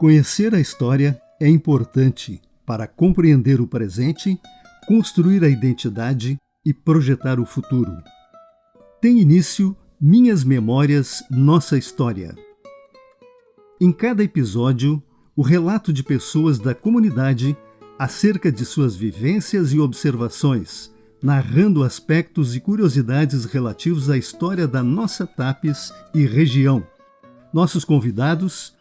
Conhecer a história é importante para compreender o presente, construir a identidade e projetar o futuro. Tem início Minhas Memórias, Nossa História. Em cada episódio, o relato de pessoas da comunidade acerca de suas vivências e observações, narrando aspectos e curiosidades relativos à história da nossa Tapes e região. Nossos convidados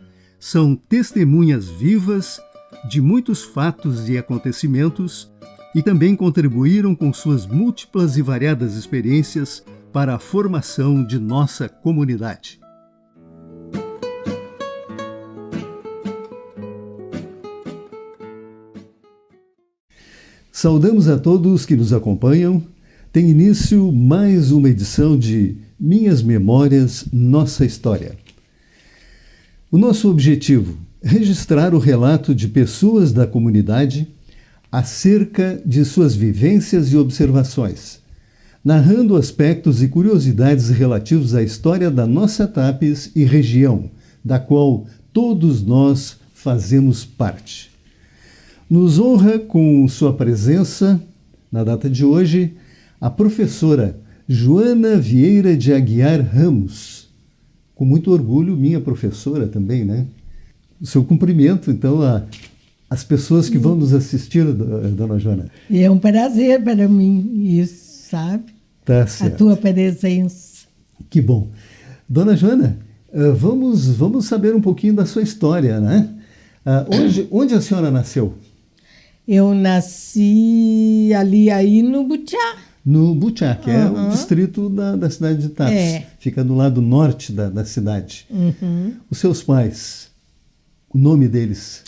são testemunhas vivas de muitos fatos e acontecimentos e também contribuíram com suas múltiplas e variadas experiências para a formação de nossa comunidade. Saudamos a todos que nos acompanham. Tem início mais uma edição de Minhas Memórias, Nossa História. O nosso objetivo é registrar o relato de pessoas da comunidade acerca de suas vivências e observações, narrando aspectos e curiosidades relativos à história da nossa Tapes e região, da qual todos nós fazemos parte. Nos honra com sua presença, na data de hoje, a professora Joana Vieira de Aguiar Ramos. Com muito orgulho, minha professora também, né? O seu cumprimento, então, às pessoas que vão nos assistir, dona Joana. E é um prazer para mim isso, sabe? Tá certo. A tua presença. Que bom. Dona Joana, vamos saber um pouquinho da sua história, né? Onde a senhora nasceu? Eu nasci aí no Butiá. No Butiá, que é um distrito da cidade de Tapes. É. Fica do lado norte da cidade. Uhum. Os seus pais, o nome deles?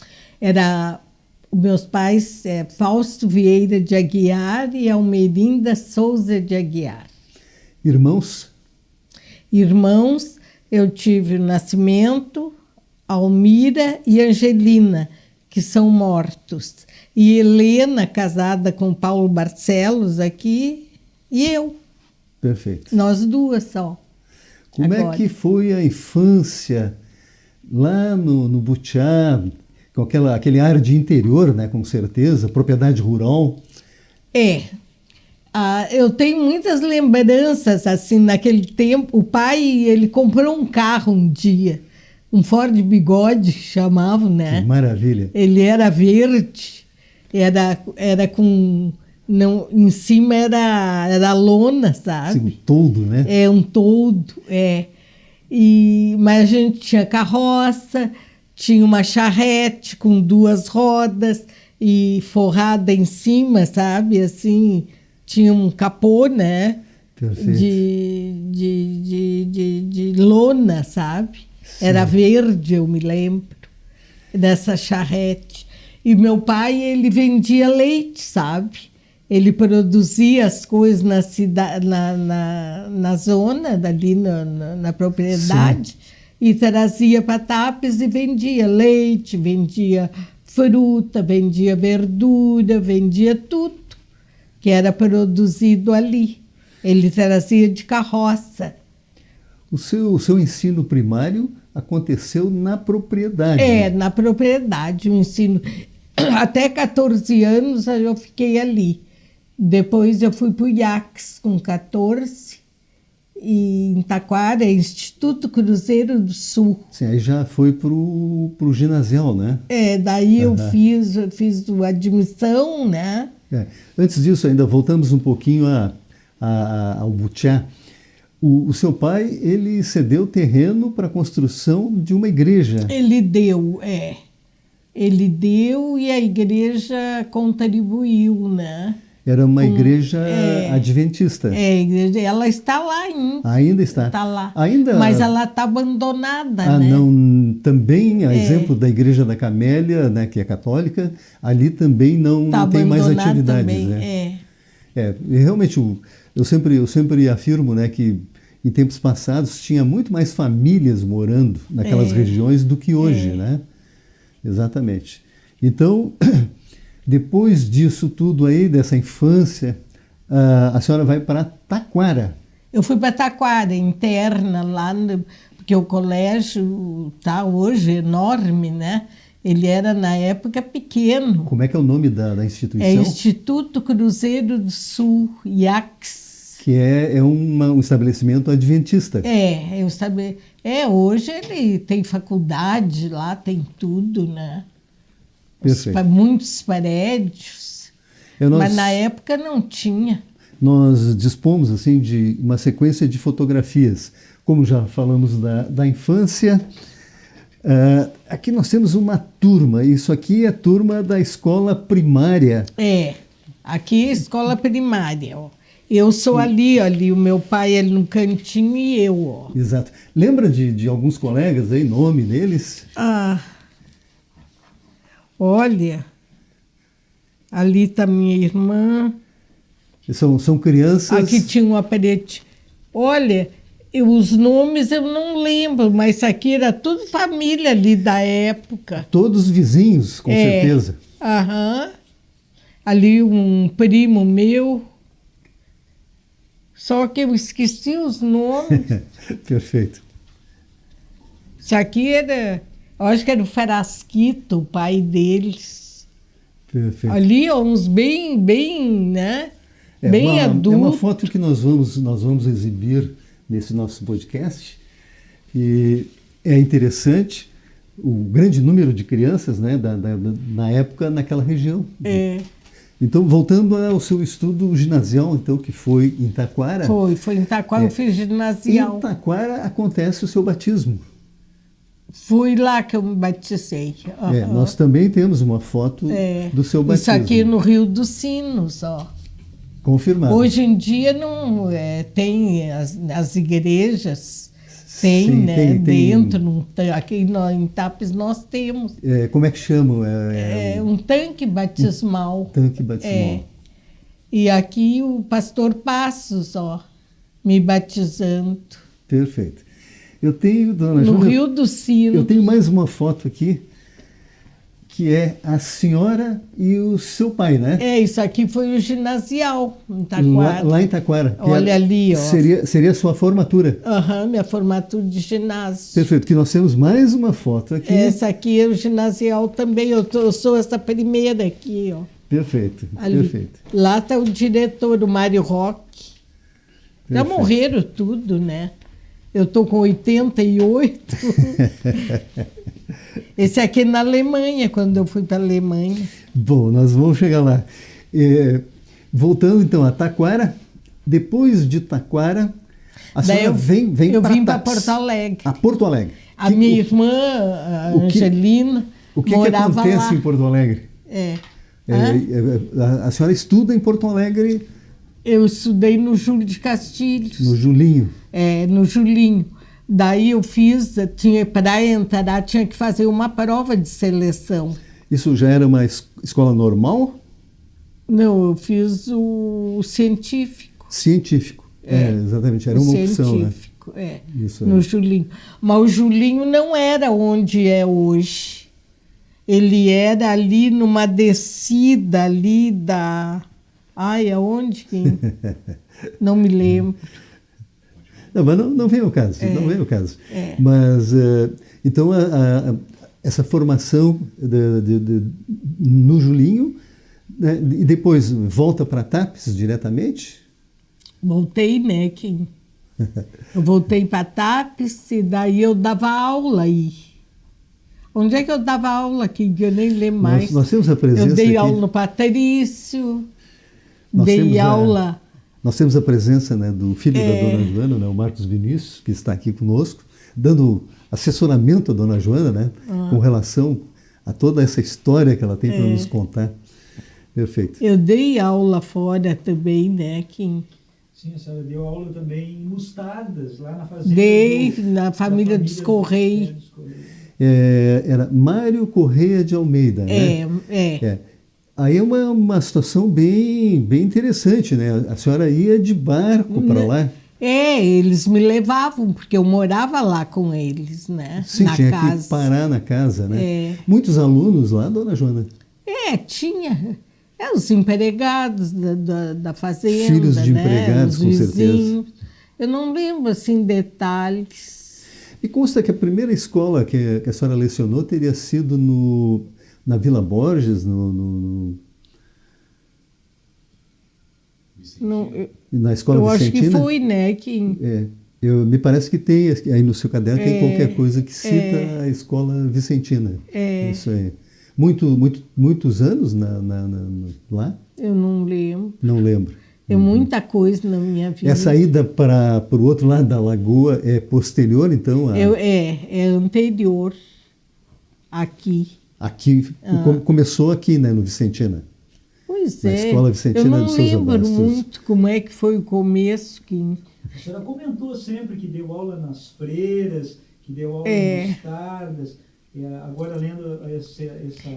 Os meus pais Fausto Vieira de Aguiar e Almerinda Souza de Aguiar. Irmãos? Irmãos, eu tive o Nascimento, Almira e Angelina, que são mortos. E Helena, casada com Paulo Barcelos aqui, e eu. Perfeito. Nós duas só. Como agora. É que foi a infância lá no Butiá, com aquele ar de interior, né, com certeza, propriedade rural? Eu tenho muitas lembranças, assim, naquele tempo. O pai, ele comprou um carro um dia, um Ford Bigode, chamavam, né? Que maravilha. Ele era verde. Era com... Não, em cima era lona, sabe? Sim, um toldo, né? Um toldo, mas a gente tinha carroça, tinha uma charrete com 2 rodas e forrada em cima, sabe? Assim, tinha um capô, né? Perfeito. De lona, sabe? Sim. Era verde, eu me lembro, dessa charrete. E meu pai, ele vendia leite, sabe? Ele produzia as coisas na cidade, na zona, dali na propriedade. Sim. E trazia para Tapes e vendia leite, vendia fruta, vendia verdura, vendia tudo que era produzido ali. Ele trazia de carroça. O seu ensino primário aconteceu na propriedade? Na propriedade, o ensino. Até 14 anos eu fiquei ali. Depois eu fui para o IACS com 14, e em Taquara, Instituto Cruzeiro do Sul. Sim, aí já foi para o ginasial, né? Daí eu fiz a admissão, né? Antes disso, ainda voltamos um pouquinho ao Butiá. O seu pai, ele cedeu terreno para a construção de uma igreja. Ele deu, Ele deu e a igreja contribuiu, né? Era uma igreja adventista. Ela está lá ainda. Ainda está? Está lá. Mas ela está abandonada, né? Não, também, a exemplo da Igreja da Camélia, né, que é católica, ali também não tem mais atividades. Também, né? E realmente, eu sempre afirmo, né, que em tempos passados tinha muito mais famílias morando naquelas regiões do que hoje, né? Exatamente. Então, depois disso tudo aí, dessa infância, a senhora vai para Taquara. Eu fui para Taquara, interna, lá, porque o colégio está hoje enorme, né? Ele era, na época, pequeno. Como é que é o nome da instituição? É Instituto Cruzeiro do Sul, IACS. Que é um estabelecimento adventista. Hoje ele tem faculdade lá, tem tudo, né? Perfeito. Muitos prédios. Mas na época não tinha. Nós dispomos assim, de uma sequência de fotografias. Como já falamos da infância, aqui nós temos uma turma. Isso aqui é a turma da escola primária. Aqui é a escola primária. Ó. Eu sou ali, o meu pai é no cantinho e eu. Ó. Exato. Lembra de alguns colegas aí, nome deles? Olha, ali está minha irmã. São crianças... Aqui tinha uma parede. Olha, os nomes eu não lembro, mas isso aqui era tudo família ali da época. Todos vizinhos, com certeza. Ali um primo meu. Só que eu esqueci os nomes. Perfeito. Isso aqui eu acho que era o Farasquito, o pai deles. Perfeito. Ali, uns bem, né? Bem adultos. É uma foto que nós vamos exibir nesse nosso podcast. E é interessante o grande número de crianças, né, na época, naquela região. Então, voltando ao seu estudo ginasial, então, que foi em Taquara. Foi em Taquara, eu fiz ginasial. Em Taquara acontece o seu batismo. Fui lá que eu me batizei. Nós também temos uma foto do seu batismo. Isso aqui no Rio dos Sinos, ó. Confirmado. Hoje em dia não tem as igrejas, tem, sim, né? Dentro, aqui em Tapes nós temos. Como é que chama? Um tanque batismal. Tanque batismal. E aqui o pastor Passos, ó, me batizando. Perfeito. Eu tenho, dona Júlia, no Rio dos Sinos. Eu tenho mais uma foto aqui, que é a senhora e o seu pai, né? Isso aqui foi o ginasial, em Taquara. Lá em Taquara. Olha ali, ó. Seria a sua formatura. Minha formatura de ginásio. Perfeito, que nós temos mais uma foto aqui. Essa aqui é o ginasial também, eu sou essa primeira aqui, ó. Perfeito, ali. Perfeito. Lá está o diretor, o Mário Roque. Já morreram tudo, né? Eu estou com 88. Esse aqui é na Alemanha, quando eu fui para a Alemanha. Bom, nós vamos chegar lá. Voltando então a Taquara, depois de Taquara, a senhora vem para Eu vim para Porto Alegre. A Porto Alegre. A minha irmã, a Angelina, o que morava acontece lá. em Porto Alegre? A senhora estuda em Porto Alegre? Eu estudei no Júlio de Castilhos. No Julinho? No Julinho. Daí eu para entrar, tinha que fazer uma prova de seleção. Isso já era uma escola normal? Não, eu fiz o científico. Científico, exatamente, era uma opção, né? Científico, Isso no Julinho. Mas o Julinho não era onde é hoje. Ele era ali numa descida ali aonde? Não me lembro. Não, mas não vem ao caso, não vem ao caso. Mas, então, essa formação no Julinho, né, e depois volta para Tapes diretamente? Voltei, né, Kim? Eu voltei para Tapes e daí eu dava aula aí. Onde é que eu dava aula aqui? Eu nem lembro mais. Nós temos a presença eu dei aqui. aula no Patrício, dei aula... Nós temos a presença, né, do filho da dona Joana, né, o Marcos Vinícius, que está aqui conosco, dando assessoramento à dona Joana, né, com relação a toda essa história que ela tem para nos contar. Perfeito. Eu dei aula fora também, né, Kim? Sim, a senhora deu aula também em Mostardas, lá na fazenda. Dei, na família dos Correios. Era Mário Correia de Almeida, né? Aí é uma situação bem interessante, né? A senhora ia de barco para lá? Eles me levavam, porque eu morava lá com eles, né? Sim, na tinha casa. Que parar na casa, né? Muitos alunos lá, dona Joana? Tinha. Os empregados da fazenda, filhos de empregados, os com vizinhos. certeza. Eu não lembro, assim, detalhes. E consta que a primeira escola que a senhora lecionou teria sido na Vila Borges, na Escola eu acho Vicentina? que foi, né? Que... me parece que tem, aí no seu caderno tem qualquer coisa que cita a Escola Vicentina. Isso aí. Muitos anos lá? Eu não lembro. Não lembro. É muita coisa na minha vida. Essa ida para o outro lado da lagoa é posterior, então? É anterior aqui. Aqui, começou aqui, né, no Vicentina? Pois na Escola Vicentina de Sousa Eu não lembro Bastos. muito como é que foi o começo. A senhora comentou sempre que deu aula nas freiras, que deu aula em mostardas. Agora, lendo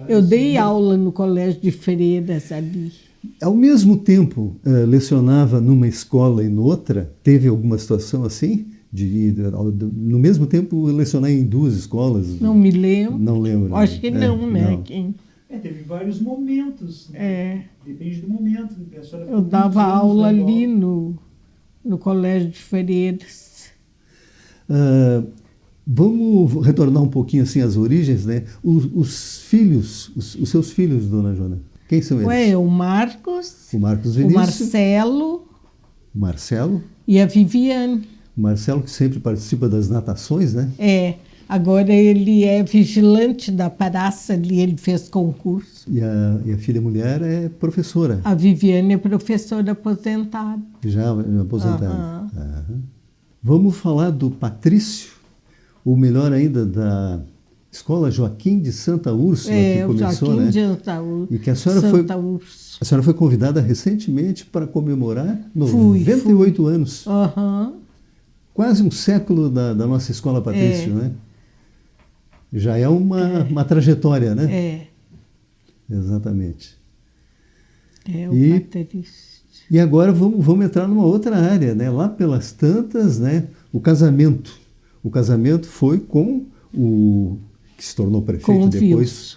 eu dei aula no colégio de freiras ali. Ao mesmo tempo, lecionava numa escola e noutra? Teve alguma situação assim? No mesmo tempo, lecionar em duas escolas? Não me lembro. Não lembro. Acho que não, né? Não. Teve vários momentos. Né? Depende do momento. Eu dava aula ali no colégio de freiras. Vamos retornar um pouquinho assim às origens, né? Os seus filhos, dona Joana, quem são eles? O Marcos Vinícius, o Marcelo e a Viviane. O Marcelo, que sempre participa das natações, né? Agora ele é vigilante da praça ali, ele fez concurso. E a filha mulher é professora. A Viviane é professora aposentada. Já aposentada. Vamos falar do Patrício, ou melhor ainda, da Escola Joaquim de Santa Úrsula, que começou, Joaquim né? de Santa Úrsula. E que a senhora foi convidada recentemente para comemorar 98 anos. Quase um século da nossa Escola Patrício, né? Já é uma trajetória, né? Exatamente. O Patrício. E agora vamos entrar numa outra área, né? Lá pelas tantas, né? O casamento. O casamento foi com o que se tornou prefeito depois,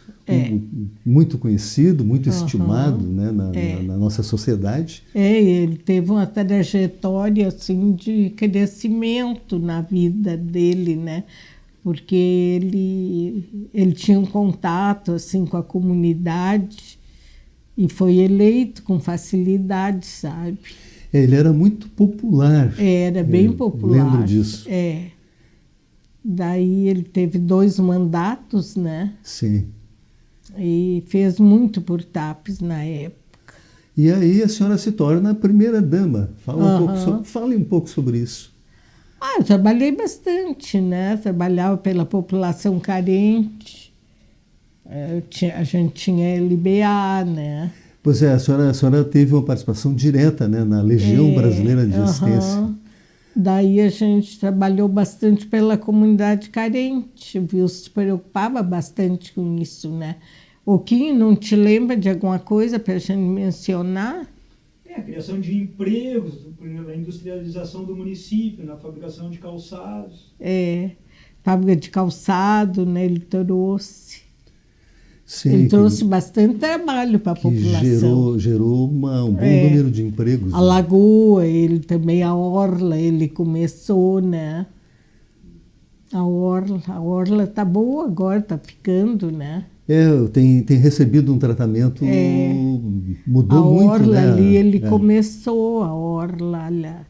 muito conhecido, muito estimado, né, na nossa sociedade. Ele teve uma trajetória assim, de crescimento na vida dele, né? Porque ele tinha um contato assim, com a comunidade e foi eleito com facilidade, sabe? Ele era muito popular. Era bem popular. Lembro disso. Daí ele teve 2 mandatos, né? Sim. E fez muito por TAPES na época. E aí a senhora se torna a primeira dama. Fale um pouco sobre isso. Eu trabalhei bastante, né? Trabalhava pela população carente. A gente tinha LBA, né? Pois é, a senhora teve uma participação direta, né, na Legião Brasileira de Assistência. Daí a gente trabalhou bastante pela comunidade carente, viu? Se preocupava bastante com isso, né? O Quinho, não te lembra de alguma coisa para a gente mencionar? A criação de empregos, a industrialização do município, na fabricação de calçados. Fábrica de calçado, né? Ele trouxe. Sim, ele trouxe bastante trabalho para a população. Gerou um bom número de empregos. A Lagoa, ele também, a Orla, ele começou, né? A Orla tá boa agora, tá ficando, né? Tem recebido um tratamento, mudou muito, né? A Orla ali, ele começou, a Orla, olha.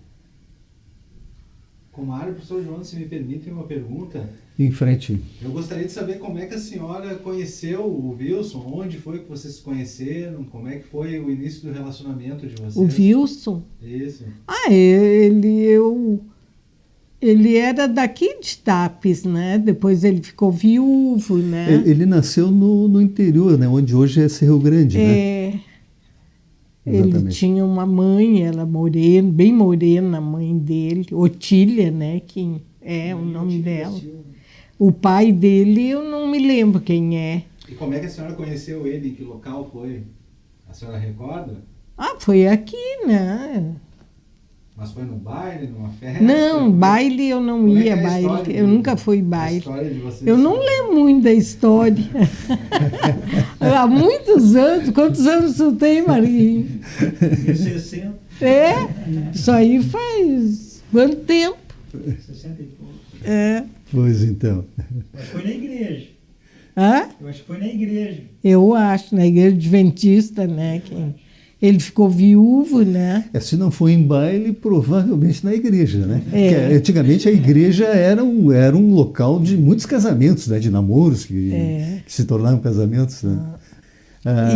Comadre, professor João, se me permitem uma pergunta. Em frente. Eu gostaria de saber como é que a senhora conheceu o Wilson, onde foi que vocês se conheceram, como é que foi o início do relacionamento de vocês? O Wilson? Isso. Ele era daqui de TAPES, né? Depois ele ficou viúvo, né? Ele nasceu no interior, né? Onde hoje é Cerro Grande, né? Ele tinha uma mãe, ela morena, bem morena, a mãe dele, Otília, né? Que é o nome dela. O pai dele, eu não me lembro quem é. E como é que a senhora conheceu ele? Em que local foi? A senhora recorda? Foi aqui, né? Mas foi no baile, numa festa? Não, baile eu não ia, baile. Eu nunca fui baile. A história de vocês? Eu não lembro muito da história. Há muitos anos. Quantos anos tu tem, Marinho? 60. Isso aí faz quanto tempo? 60 e pouco. Pois então. Mas foi na igreja. Hã? Eu acho que foi na igreja. Eu acho, na igreja adventista, né? Ele ficou viúvo, né? Se não foi em baile, provavelmente na igreja, né? É. Porque antigamente a igreja era um local de muitos casamentos, né? De namoros que se tornavam casamentos, né?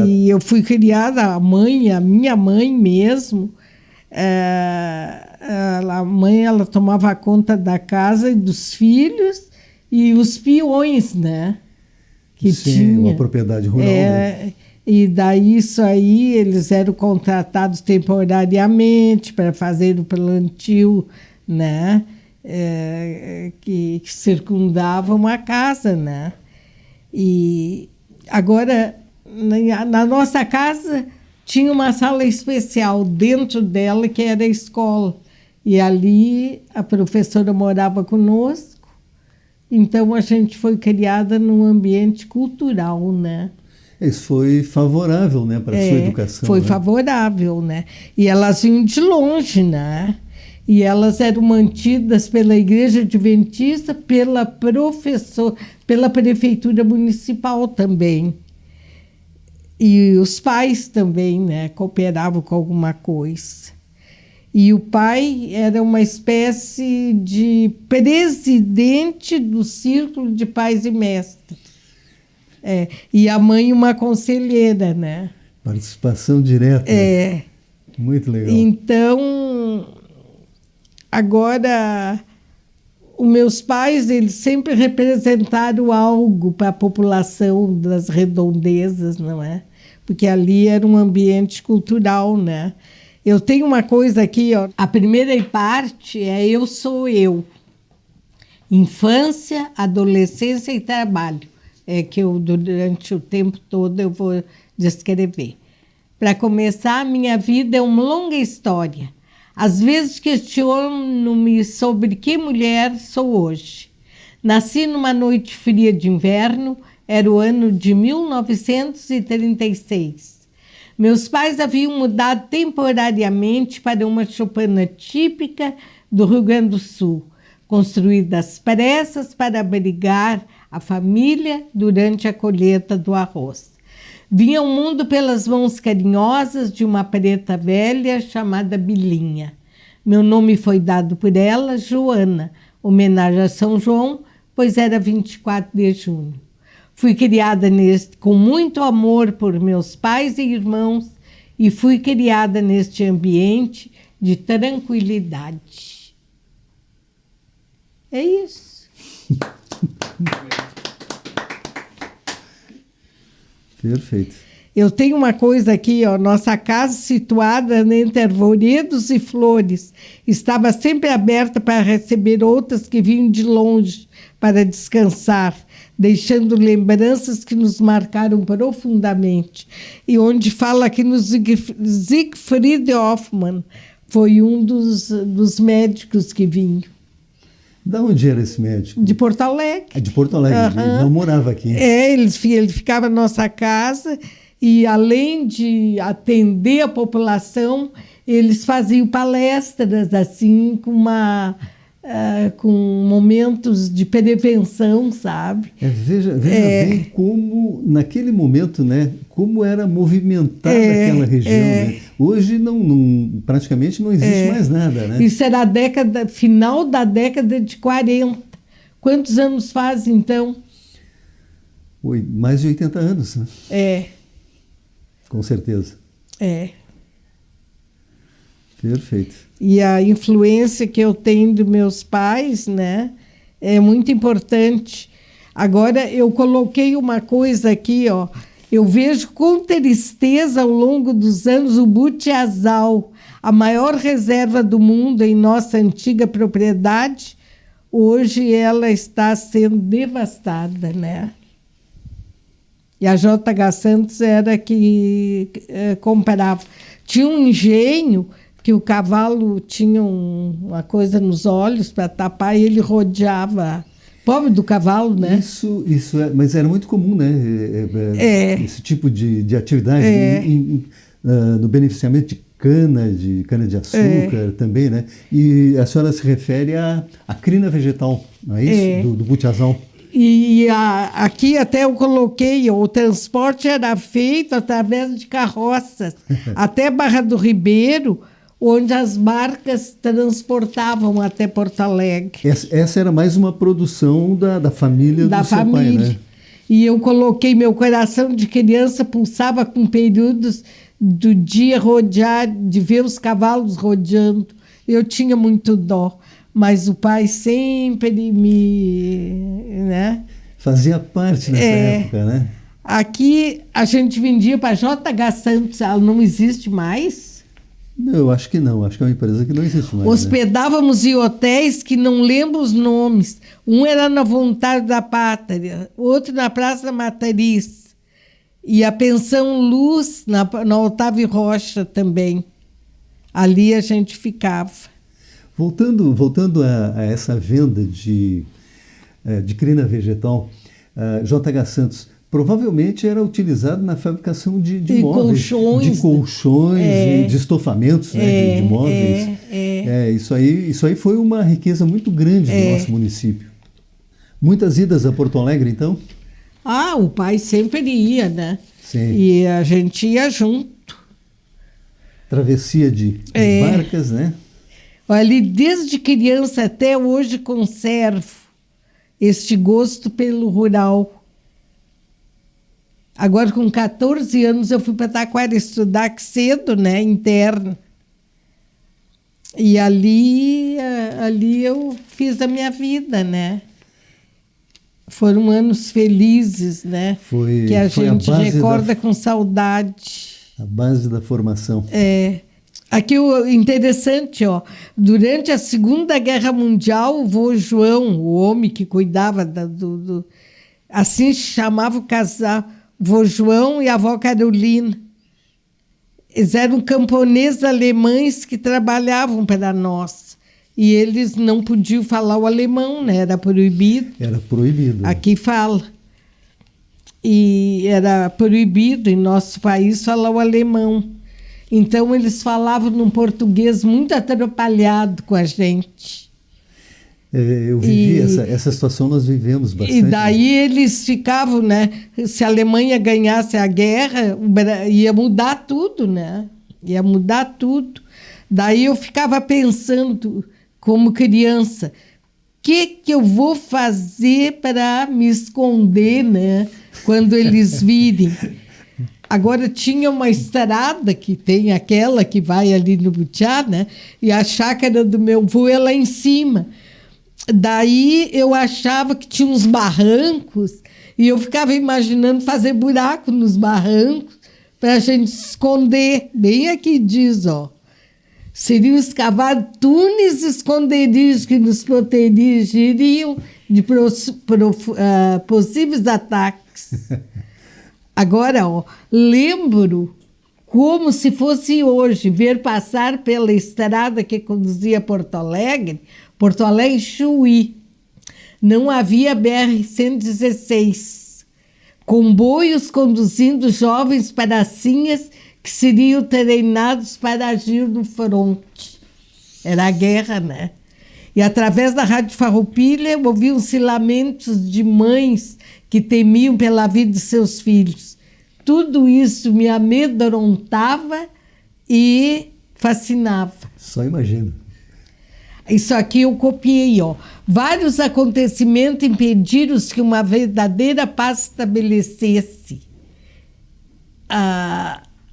E eu fui criada, a minha mãe mesmo, a mãe ela tomava conta da casa e dos filhos e os peões, né? Que Sim, tinha. uma propriedade rural, né? E daí isso aí, eles eram contratados temporariamente para fazer o plantio, né? Que circundavam a casa, né? E agora, na nossa casa, tinha uma sala especial dentro dela, que era a escola. E ali a professora morava conosco. Então a gente foi criada num ambiente cultural, né? Isso foi favorável, né, para a sua educação. Foi né? favorável, né? E elas vinham de longe, né? E elas eram mantidas pela Igreja Adventista, pela Prefeitura Municipal também. E os pais também, né, cooperavam com alguma coisa. E o pai era uma espécie de presidente do Círculo de Pais e Mestres. E a mãe uma conselheira, né? Participação direta. Muito legal. Então, agora, os meus pais, eles sempre representaram algo para a população das redondezas, não é? Porque ali era um ambiente cultural, né? Eu tenho uma coisa aqui, ó. A primeira parte é Eu Sou Eu. Infância, adolescência e trabalho. É que eu, durante o tempo todo, eu vou descrever. Para começar, minha vida é uma longa história. Às vezes questiono-me sobre que mulher sou hoje. Nasci numa noite fria de inverno, era o ano de 1936. Meus pais haviam mudado temporariamente para uma choupana típica do Rio Grande do Sul, construída às pressas para abrigar a família durante a colheita do arroz. Vinha ao mundo pelas mãos carinhosas de uma preta velha chamada Bilinha. Meu nome foi dado por ela, Joana, homenagem a São João, pois era 24 de junho. Fui criada com muito amor por meus pais e irmãos e fui criada neste ambiente de tranquilidade. É isso. Perfeito. Eu tenho uma coisa aqui, ó, nossa casa situada entre arvoredos e flores. Estava sempre aberta para receber outras que vinham de longe para descansar, deixando lembranças que nos marcaram profundamente. E onde fala aqui no Siegfried Hoffmann, foi um dos médicos que vinham. Da onde era esse médico? De Porto Alegre. De Porto Alegre, ele não morava aqui. Ele ficava na nossa casa e, além de atender a população, eles faziam palestras assim com momentos de prevenção, sabe? Veja bem como, naquele momento, né, como era movimentada aquela região. Né? Hoje praticamente não existe mais nada. Né? Isso era final da década de 40. Quantos anos faz, então? Mais de 80 anos. Né? Com certeza. Perfeito. E a influência que eu tenho dos meus pais, né, é muito importante. Agora, eu coloquei uma coisa aqui, ó. Eu vejo com tristeza ao longo dos anos o butiazal, a maior reserva do mundo em nossa antiga propriedade. Hoje ela está sendo devastada, né? E a JH Santos era que comprava. Tinha um engenho que o cavalo tinha uma coisa nos olhos para tapar e ele rodeava. Pobre do cavalo, né? Isso mas era muito comum, né? Esse tipo de atividade no beneficiamento de cana de açúcar também, né? E a senhora se refere à crina vegetal. não é isso? Do Butiazal. E aqui até eu coloquei, o transporte era feito através de carroças, até Barra do Ribeiro, onde as barcas transportavam até Porto Alegre. Essa era mais uma produção da família do seu pai, né? E eu coloquei, meu coração de criança pulsava com períodos do dia rodear, de ver os cavalos rodeando. Eu tinha muito dó, mas o pai sempre né? Fazia parte nessa época, né? Aqui a gente vendia para JH Santos, ela não existe mais. Não, eu acho que não. Acho que é uma empresa que não existe mais. Hospedávamos em hotéis que não lembro os nomes. Um era na Vontade da Pátria, outro na Praça da Matriz. E a Pensão Luz, na Otávio Rocha também. Ali a gente ficava. Voltando a essa venda de crina vegetal, JH Santos provavelmente era utilizado na fabricação de móveis, colchões, de colchões e de estofamentos, né, de móveis. Isso aí foi uma riqueza muito grande do nosso município. Muitas idas a Porto Alegre, então? O pai sempre ia, né? Sim. E a gente ia junto. Travessia de barcas, né? Olha, desde criança até hoje conservo este gosto pelo rural. Agora, com 14 anos, eu fui para Taquara estudar cedo, né, interno. E ali eu fiz a minha vida, né? Foram anos felizes, né? Que a gente recorda com saudade. A base da formação. Aqui o interessante, durante a Segunda Guerra Mundial, o vô João, o homem que cuidava assim se chamava o casal, vô João e a avó Carolina. Eles eram camponeses alemães que trabalhavam para nós. E eles não podiam falar o alemão, né? Era proibido. Era proibido. Aqui fala. E era proibido em nosso país falar o alemão. Então, eles falavam num português muito atrapalhado com a gente. Eu vivi essa situação, nós vivemos bastante. E daí eles ficavam, né? Se a Alemanha ganhasse a guerra, ia mudar tudo, né? Ia mudar tudo. Daí eu ficava pensando, como criança, o que eu vou fazer para me esconder, né? Quando eles virem. Agora tinha uma estrada, que tem aquela que vai ali no Butiá, né? E a chácara do meu avô é lá em cima. Daí eu achava que tinha uns barrancos e eu ficava imaginando fazer buraco nos barrancos para a gente se esconder. Bem aqui diz, seriam escavar túneis esconderijos que nos protegeriam de possíveis ataques. Agora, lembro como se fosse hoje ver passar pela estrada que conduzia a Porto Alegre Chuí. Não havia BR-116. Comboios conduzindo jovens pracinhas que seriam treinados para agir no fronte. Era a guerra, né? E através da Rádio Farroupilha ouviam-se lamentos de mães que temiam pela vida de seus filhos. Tudo isso me amedrontava e fascinava. Só imagino. Isso aqui eu copiei, Vários acontecimentos impediram que uma verdadeira paz estabelecesse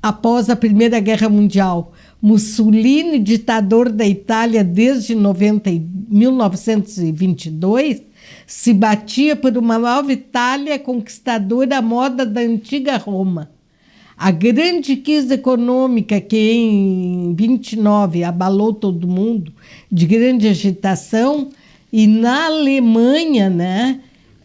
após a Primeira Guerra Mundial. Mussolini, ditador da Itália desde 1922, se batia por uma nova Itália conquistadora à moda da antiga Roma. A grande crise econômica que em 29 abalou todo mundo, de grande agitação, e na Alemanha, né,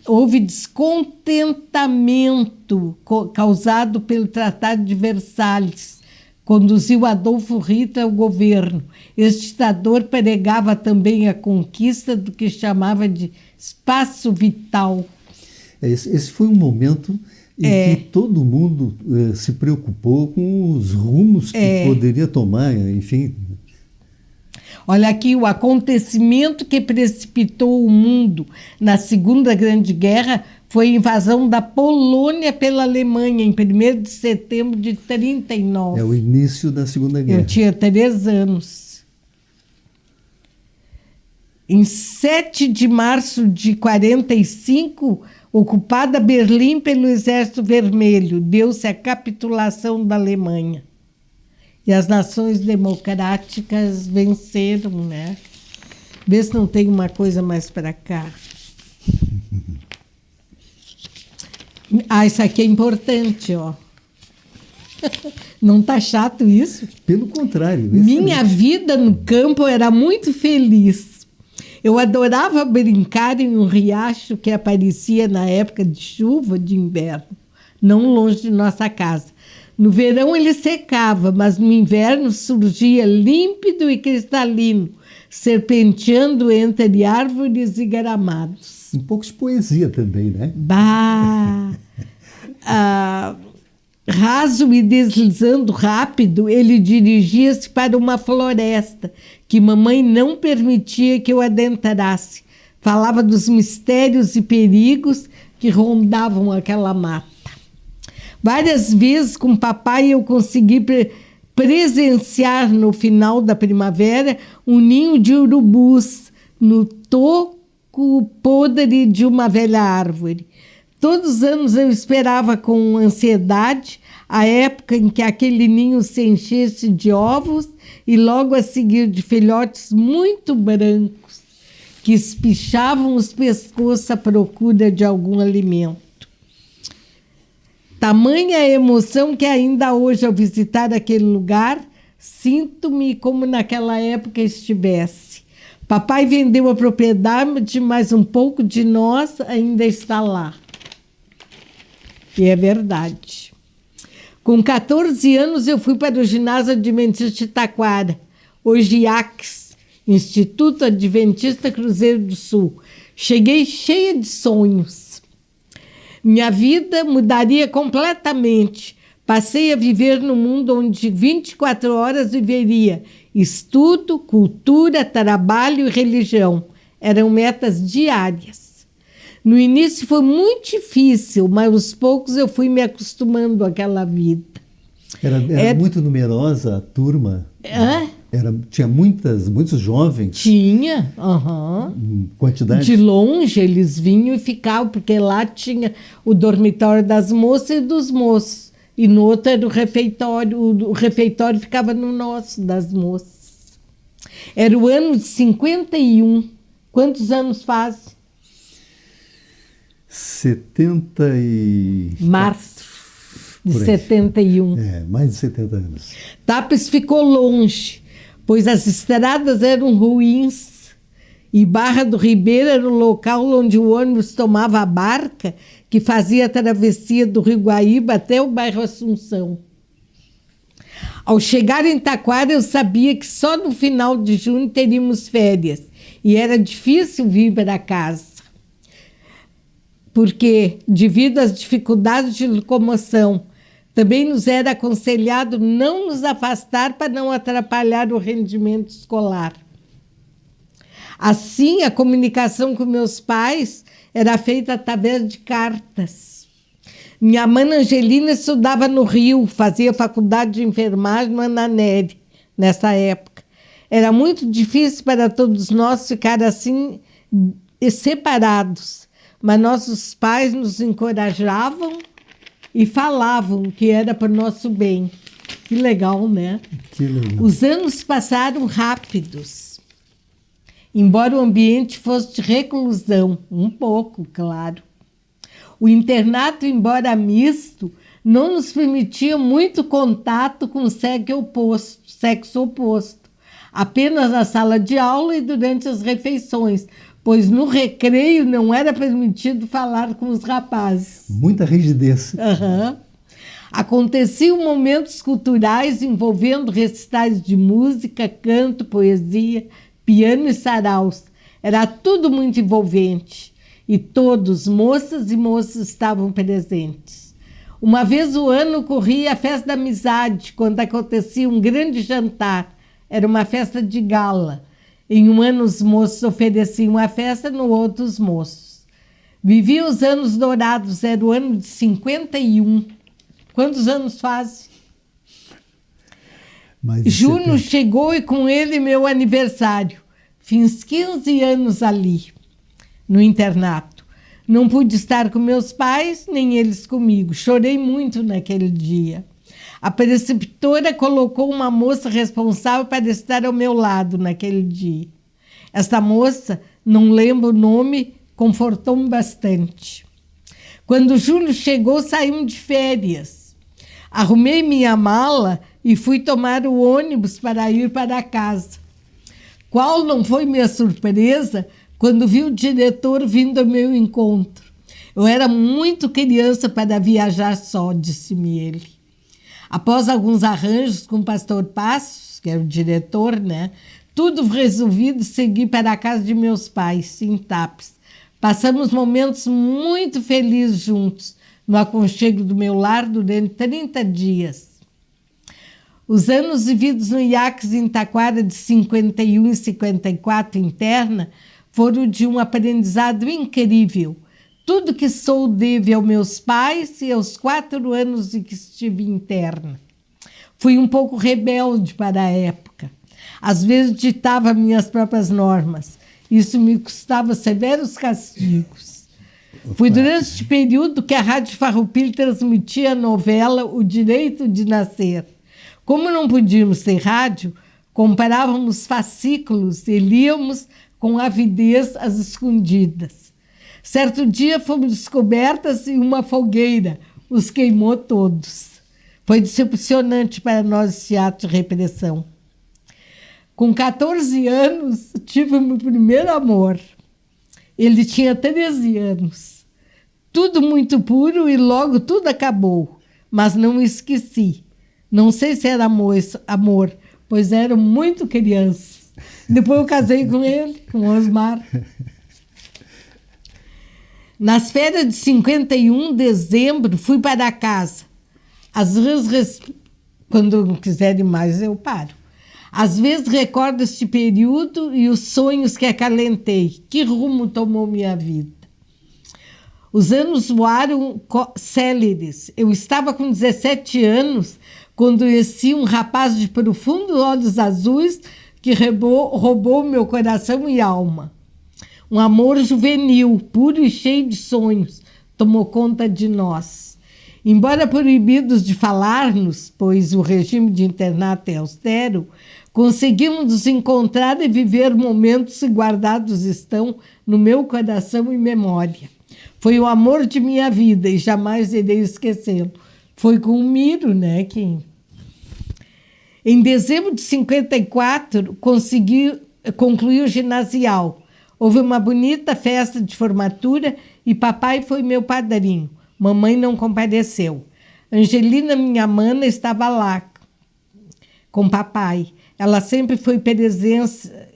houve descontentamento causado pelo Tratado de Versalhes, conduziu Adolfo Hitler ao governo. Este ditador pregava também a conquista do que chamava de espaço vital. Esse foi um momento em que todo mundo se preocupou com os rumos que poderia tomar, enfim. Olha aqui, o acontecimento que precipitou o mundo na Segunda Grande Guerra foi a invasão da Polônia pela Alemanha, em 1º de setembro de 1939. É o início da Segunda Guerra. Eu tinha 3 anos. Em 7 de março de 1945, ocupada Berlim pelo Exército Vermelho, deu-se a capitulação da Alemanha. E as nações democráticas venceram, né? Vê se não tem uma coisa mais para cá. Ah, isso aqui é importante, ó. Não tá chato isso? Pelo contrário. Minha vida no campo era muito feliz. Eu adorava brincar em um riacho que aparecia na época de chuva de inverno, não longe de nossa casa. No verão ele secava, mas no inverno surgia límpido e cristalino, serpenteando entre árvores e gramados. Um pouco de poesia também, né? Bah! Raso e deslizando rápido, ele dirigia-se para uma floresta que mamãe não permitia que eu adentrasse. Falava dos mistérios e perigos que rondavam aquela mata. Várias vezes com papai eu consegui presenciar no final da primavera um ninho de urubus no toco podre de uma velha árvore. Todos os anos eu esperava com ansiedade a época em que aquele ninho se enchesse de ovos e logo a seguir de filhotes muito brancos que espichavam os pescoços à procura de algum alimento. Tamanha a emoção que ainda hoje, ao visitar aquele lugar, sinto-me como naquela época estivesse. Papai vendeu a propriedade, mas um pouco de nós ainda está lá. E é verdade. Com 14 anos, eu fui para o ginásio Adventista de Taquara, hoje IACS, Instituto Adventista Cruzeiro do Sul. Cheguei cheia de sonhos. Minha vida mudaria completamente. Passei a viver num mundo onde 24 horas viveria estudo, cultura, trabalho e religião. Eram metas diárias. No início foi muito difícil, mas aos poucos eu fui me acostumando àquela vida. Era muito numerosa a turma? Tinha muitos jovens? Tinha, Quantidade? De longe eles vinham e ficavam, porque lá tinha o dormitório das moças e dos moços. E no outro era o refeitório ficava no nosso, das moças. Era o ano de 51. Quantos anos faz? 70 e... Março de 71. Mais de 70 anos. Tapes ficou longe, pois as estradas eram ruins e Barra do Ribeiro era o local onde o ônibus tomava a barca que fazia a travessia do Rio Guaíba até o bairro Assunção. Ao chegar em Taquara, eu sabia que só no final de junho teríamos férias e era difícil vir para casa, porque, devido às dificuldades de locomoção, também nos era aconselhado não nos afastar para não atrapalhar o rendimento escolar. Assim, a comunicação com meus pais era feita através de cartas. Minha mãe Angelina estudava no Rio, fazia faculdade de enfermagem no Ananeri, nessa época. Era muito difícil para todos nós ficar assim separados, mas nossos pais nos encorajavam e falavam que era para o nosso bem. Que legal, né? Que legal. Os anos passaram rápidos. Embora o ambiente fosse de reclusão, um pouco, claro. O internato, embora misto, não nos permitia muito contato com o sexo oposto. Apenas na sala de aula e durante as refeições, pois no recreio não era permitido falar com os rapazes. Muita rigidez. Aconteciam momentos culturais envolvendo recitais de música, canto, poesia, piano e saraus. Era tudo muito envolvente e todos, moças e moços, estavam presentes. Uma vez o ano ocorria a festa da amizade, quando acontecia um grande jantar. Era uma festa de gala. Em um ano os moços ofereciam a festa, no outro os moços. Vivi os anos dourados, era o ano de 51. Quantos anos faz? Junho chegou e com ele meu aniversário. Fiz 15 anos ali, no internato. Não pude estar com meus pais, nem eles comigo. Chorei muito naquele dia. A preceptora colocou uma moça responsável para estar ao meu lado naquele dia. Esta moça, não lembro o nome, confortou-me bastante. Quando Júlio chegou, saímos de férias. Arrumei minha mala e fui tomar o ônibus para ir para casa. Qual não foi minha surpresa quando vi o diretor vindo ao meu encontro. Eu era muito criança para viajar só, disse-me ele. Após alguns arranjos com o pastor Passos, que era o diretor, né? Tudo resolvido, segui para a casa de meus pais, em Tapes. Passamos momentos muito felizes juntos, no aconchego do meu lar durante 30 dias. Os anos vividos no IACS em Taquara de 51 e 54 interna foram de um aprendizado incrível. Tudo que sou devo aos meus pais e aos 4 anos em que estive interna. Fui um pouco rebelde para a época. Às vezes ditava minhas próprias normas. Isso me custava severos castigos. Foi durante este período que a Rádio Farroupilha transmitia a novela O Direito de Nascer. Como não podíamos ter rádio, comparávamos fascículos e líamos com avidez às escondidas. Certo dia fomos descobertas em uma fogueira, os queimou todos. Foi decepcionante para nós esse ato de repressão. Com 14 anos, tive o meu primeiro amor. Ele tinha 13 anos. Tudo muito puro e logo tudo acabou, mas não esqueci. Não sei se era amor, pois eram muito crianças. Depois eu casei com ele, com Osmar. Nas férias de 51, dezembro, fui para casa. Às vezes, quando não quiserem mais, eu paro. Às vezes recordo este período e os sonhos que acalentei. Que rumo tomou minha vida? Os anos voaram céleres. Eu estava com 17 anos quando conheci um rapaz de profundos olhos azuis que roubou meu coração e alma. Um amor juvenil, puro e cheio de sonhos, tomou conta de nós. Embora proibidos de falar-nos, pois o regime de internato é austero, conseguimos nos encontrar e viver momentos que guardados estão no meu coração e memória. Foi o amor de minha vida e jamais irei esquecê-lo. Foi com o Miro, né, que... Em dezembro de 54, consegui concluir o ginasial. Houve uma bonita festa de formatura e papai foi meu padrinho. Mamãe não compareceu. Angelina, minha mana, estava lá com papai. Ela sempre foi presença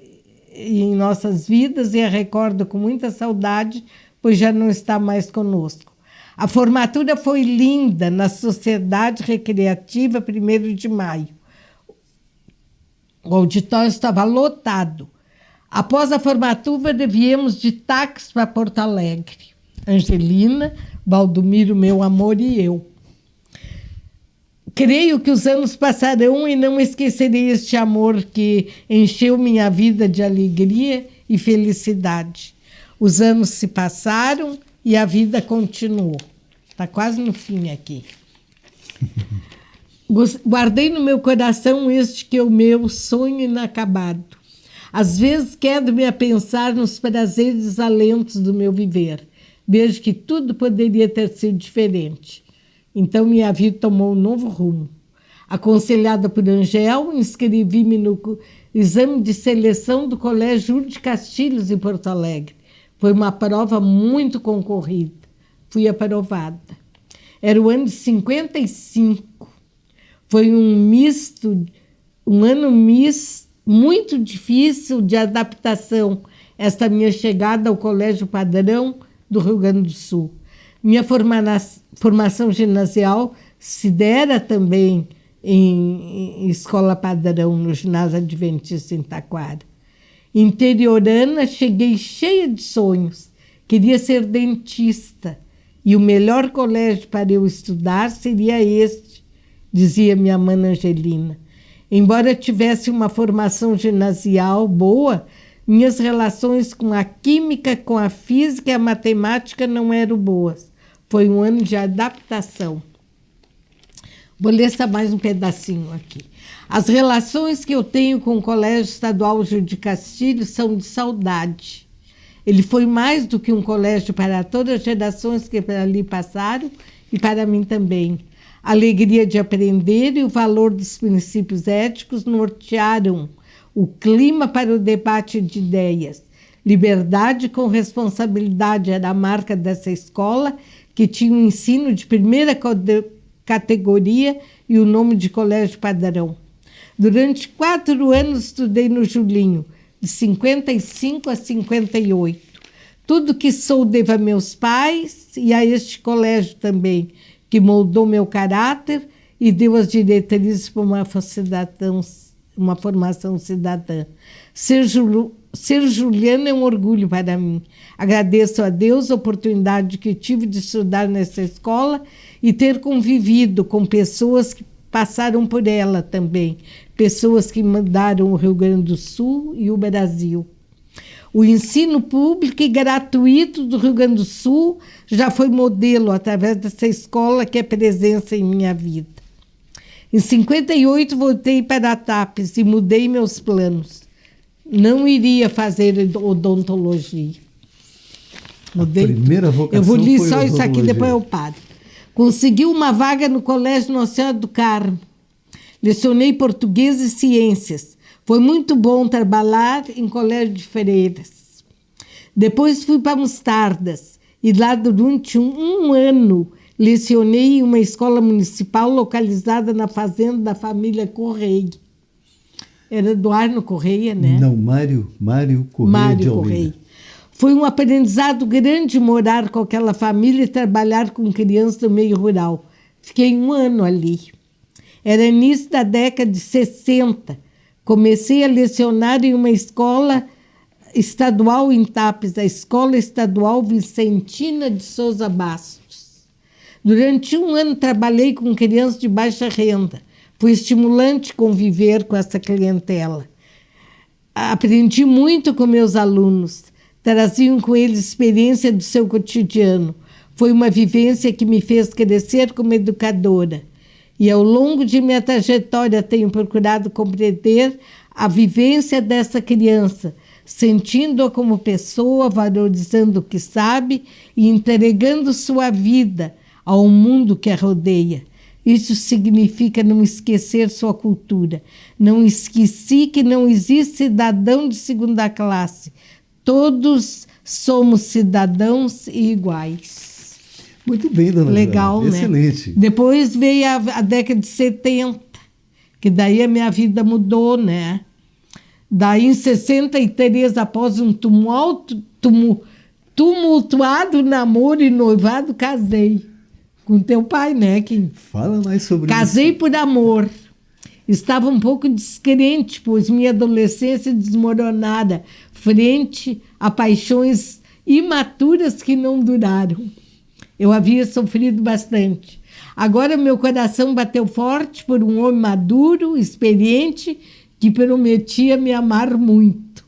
em nossas vidas e a recordo com muita saudade, pois já não está mais conosco. A formatura foi linda na Sociedade Recreativa 1º de Maio. O auditório estava lotado. Após a formatura, viemos de táxi para Porto Alegre. Angelina, Valdomiro, meu amor, e eu. Creio que os anos passarão e não esquecerei este amor que encheu minha vida de alegria e felicidade. Os anos se passaram e a vida continuou. Está quase no fim aqui. Guardei no meu coração este que é o meu sonho inacabado. Às vezes quero-me a pensar nos prazeres e desalentos do meu viver. Vejo que tudo poderia ter sido diferente. Então minha vida tomou um novo rumo. Aconselhada por Angel, inscrevi-me no exame de seleção do Colégio Júlio de Castilhos, em Porto Alegre. Foi uma prova muito concorrida. Fui aprovada. Era o ano de 55. Foi um ano muito difícil de adaptação, esta minha chegada ao Colégio Padrão do Rio Grande do Sul. Minha formação ginasial se dera também em escola padrão, no ginásio adventista em Taquara. Interiorana, cheguei cheia de sonhos. Queria ser dentista. E o melhor colégio para eu estudar seria este, dizia minha mãe Angelina. Embora tivesse uma formação ginasial boa, minhas relações com a química, com a física e a matemática não eram boas. Foi um ano de adaptação. Vou ler só mais um pedacinho aqui. As relações que eu tenho com o Colégio Estadual Gil de Castilho são de saudade. Ele foi mais do que um colégio para todas as gerações que por ali passaram e para mim também. A alegria de aprender e o valor dos princípios éticos nortearam o clima para o debate de ideias. Liberdade com responsabilidade era a marca dessa escola, que tinha um ensino de primeira categoria e o nome de colégio padrão. Durante 4 anos estudei no Julinho, de 55 a 58. Tudo que sou devo a meus pais e a este colégio também, que moldou meu caráter e deu as diretrizes para uma formação cidadã. Ser juliana é um orgulho para mim. Agradeço a Deus a oportunidade que tive de estudar nessa escola e ter convivido com pessoas que passaram por ela também, pessoas que mudaram o Rio Grande do Sul e o Brasil. O ensino público e gratuito do Rio Grande do Sul já foi modelo através dessa escola que é presença em minha vida. Em 58 voltei para a TAPES e mudei meus planos. Não iria fazer odontologia. Mudei. A primeira vocação eu vou ler foi só isso aqui, depois eu paro. Consegui uma vaga no Colégio Nossa Senhora do Carmo. Lecionei português e ciências. Foi muito bom trabalhar em colégio de freiras. Depois fui para Mostardas e lá durante um ano lecionei em uma escola municipal localizada na fazenda da família Correia. Era do Arno Correia, né? Não, Mário Correia Mário de Almeida. Correia. Foi um aprendizado grande morar com aquela família e trabalhar com crianças do meio rural. Fiquei 1 ano ali. Era início da década de 60. Comecei a lecionar em uma escola estadual em Tapes, a Escola Estadual Vicentina de Souza Bastos. Durante 1 ano trabalhei com crianças de baixa renda. Foi estimulante conviver com essa clientela. Aprendi muito com meus alunos. Traziam com eles experiência do seu cotidiano. Foi uma vivência que me fez crescer como educadora. E ao longo de minha trajetória tenho procurado compreender a vivência dessa criança, sentindo-a como pessoa, valorizando o que sabe e entregando sua vida ao mundo que a rodeia. Isso significa não esquecer sua cultura. Não esqueci que não existe cidadão de segunda classe. Todos somos cidadãos e iguais. Muito bem, dona Legal, Joana. né? Excelente. Depois veio a década de 70, que daí a minha vida mudou, né? Daí em 63, após um tumultuado namoro e noivado, casei. Com teu pai, né, Kim? Fala mais sobre Casei isso. por amor. Estava um pouco descrente, pois minha adolescência desmoronada frente a paixões imaturas que não duraram. Eu havia sofrido bastante. Agora meu coração bateu forte por um homem maduro, experiente, que prometia me amar muito.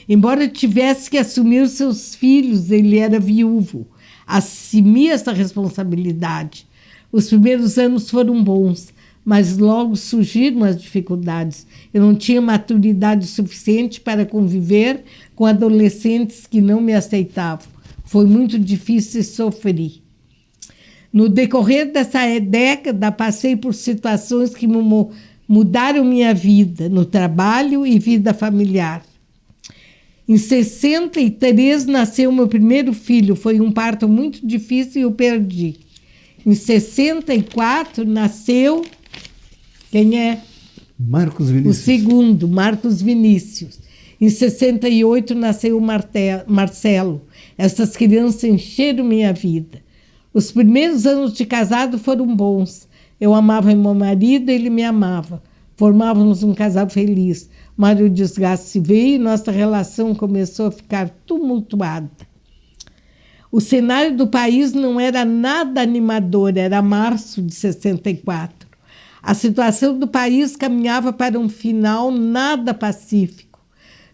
Embora tivesse que assumir os seus filhos, ele era viúvo. Assumi essa responsabilidade. Os primeiros anos foram bons, mas logo surgiram as dificuldades. Eu não tinha maturidade suficiente para conviver com adolescentes que não me aceitavam. Foi muito difícil e sofri. No decorrer dessa década, passei por situações que mudaram minha vida, no trabalho e vida familiar. Em 63 nasceu meu primeiro filho. Foi um parto muito difícil e eu perdi. Em 64 nasceu... Quem é? Marcos Vinícius. O segundo, Marcos Vinícius. Em 68 nasceu o Marcelo. Essas crianças encheram minha vida. Os primeiros anos de casado foram bons. Eu amava meu marido, ele me amava. Formávamos um casal feliz. mas o desgaste veio e nossa relação começou a ficar tumultuada. O cenário do país não era nada animador, era março de 64. A situação do país caminhava para um final nada pacífico.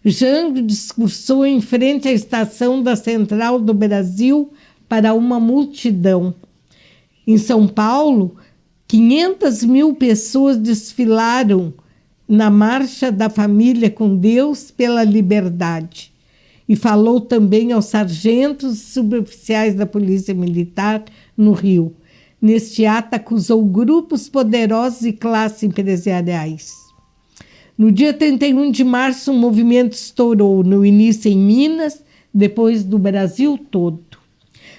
Jango discursou em frente à estação da Central do Brasil para uma multidão. Em São Paulo, 500 mil pessoas desfilaram na Marcha da Família com Deus pela Liberdade. E falou também aos sargentos e suboficiais da Polícia Militar no Rio. Neste ato, acusou grupos poderosos e classes empresariais. No dia 31 de março, o movimento estourou, no início em Minas, depois do Brasil todo.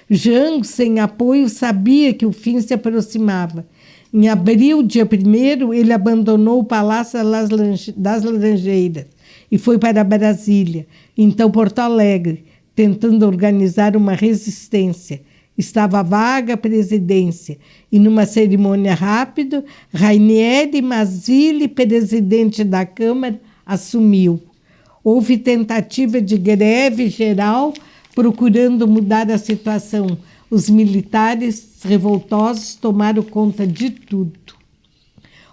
Jango, sem apoio, sabia que o fim se aproximava. Em abril, dia 1º, ele abandonou o Palácio das Laranjeiras e foi para Brasília, então Porto Alegre, tentando organizar uma resistência. Estava vaga a presidência e, numa cerimônia rápida, Rainieri Mazzilli, presidente da Câmara, assumiu. Houve tentativa de greve geral procurando mudar a situação. Os militares revoltosos tomaram conta de tudo.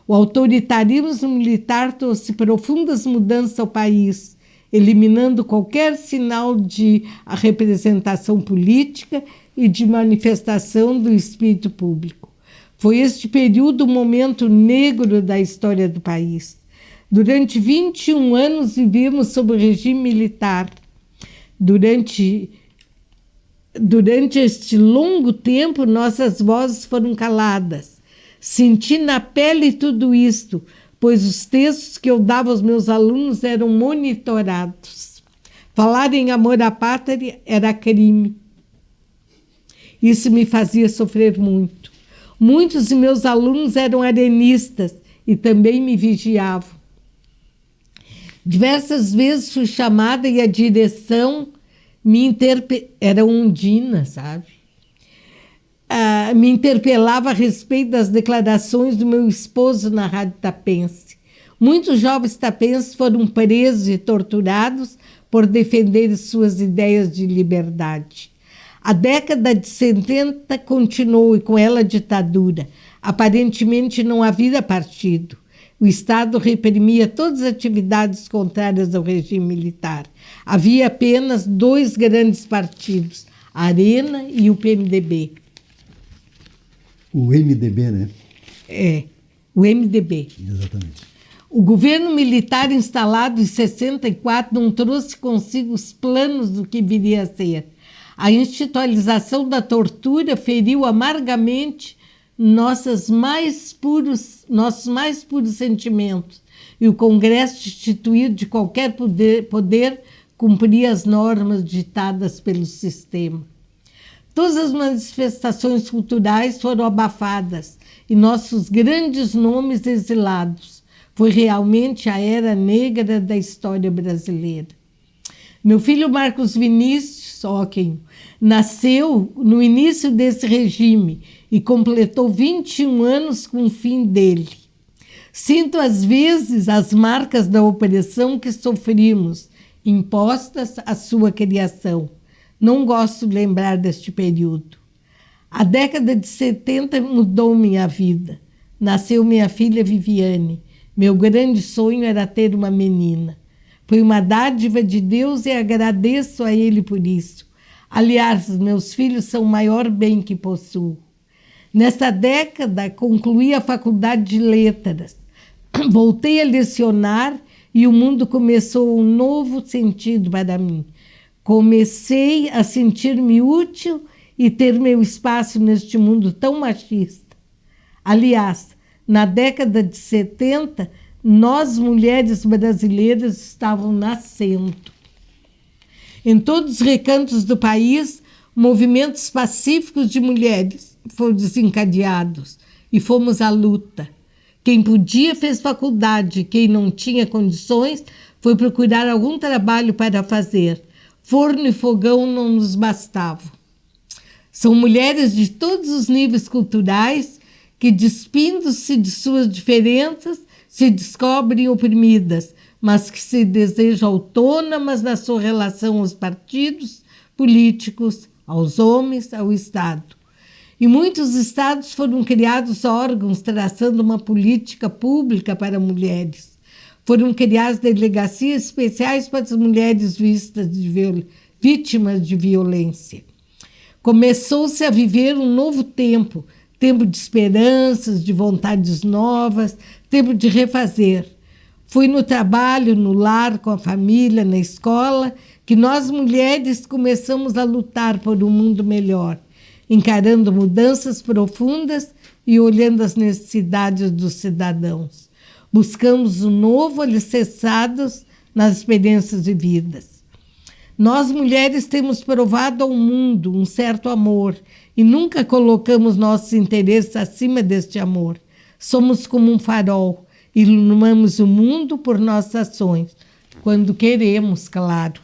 O autoritarismo militar trouxe profundas mudanças ao país, eliminando qualquer sinal de representação política e de manifestação do espírito público. Foi este período o momento negro da história do país. Durante 21 anos vivemos sob o regime militar. Durante este longo tempo, nossas vozes foram caladas. Senti na pele tudo isto, pois os textos que eu dava aos meus alunos eram monitorados. Falar em amor à pátria era crime. Isso me fazia sofrer muito. Muitos de meus alunos eram arenistas e também me vigiavam. Diversas vezes fui chamada e a direção era Undina, sabe? Me interpelava a respeito das declarações do meu esposo na Rádio Tapense. Muitos jovens tapenses foram presos e torturados por defender suas ideias de liberdade. A década de 70 continuou e com ela a ditadura. Aparentemente não havia partido. O Estado reprimia todas as atividades contrárias ao regime militar. Havia apenas 2 grandes partidos, a Arena e o PMDB. O MDB, né? É, o MDB. Exatamente. O governo militar instalado em 64 não trouxe consigo os planos do que viria a ser. A institucionalização da tortura feriu amargamente nossos mais puros sentimentos, e o Congresso, destituído de qualquer poder, cumpria as normas ditadas pelo sistema. Todas as manifestações culturais foram abafadas e nossos grandes nomes exilados. Foi realmente a era negra da história brasileira. Meu filho Marcos Vinícius Ockenhum nasceu no início desse regime e completou 21 anos com o fim dele. Sinto às vezes as marcas da opressão que sofrimos, impostas à sua criação. Não gosto de lembrar deste período. A década de 70 mudou minha vida. Nasceu minha filha Viviane. Meu grande sonho era ter uma menina. Foi uma dádiva de Deus e agradeço a Ele por isso. Aliás, meus filhos são o maior bem que possuo. Nesta década, concluí a faculdade de letras. Voltei a lecionar e o mundo começou um novo sentido para mim. Comecei a sentir-me útil e ter meu espaço neste mundo tão machista. Aliás, na década de 70, nós, mulheres brasileiras, estávamos nascendo. Em todos os recantos do país, movimentos pacíficos de mulheres foram desencadeados e fomos à luta. Quem podia fez faculdade, quem não tinha condições foi procurar algum trabalho para fazer. Forno e fogão não nos bastavam. São mulheres de todos os níveis culturais que, despindo-se de suas diferenças, se descobrem oprimidas, mas que se desejam autônomas na sua relação aos partidos políticos, aos homens, ao Estado. Em muitos estados foram criados órgãos traçando uma política pública para mulheres. Foram criadas delegacias especiais para as mulheres vítimas de violência. Começou-se a viver um novo tempo, tempo de esperanças, de vontades novas, tempo de refazer. Foi no trabalho, no lar, com a família, na escola, que nós mulheres começamos a lutar por um mundo melhor, encarando mudanças profundas e olhando as necessidades dos cidadãos. Buscamos o novo alicerçados nas experiências vividas. Nós, mulheres, temos provado ao mundo um certo amor e nunca colocamos nossos interesses acima deste amor. Somos como um farol, iluminamos o mundo por nossas ações, quando queremos, claro.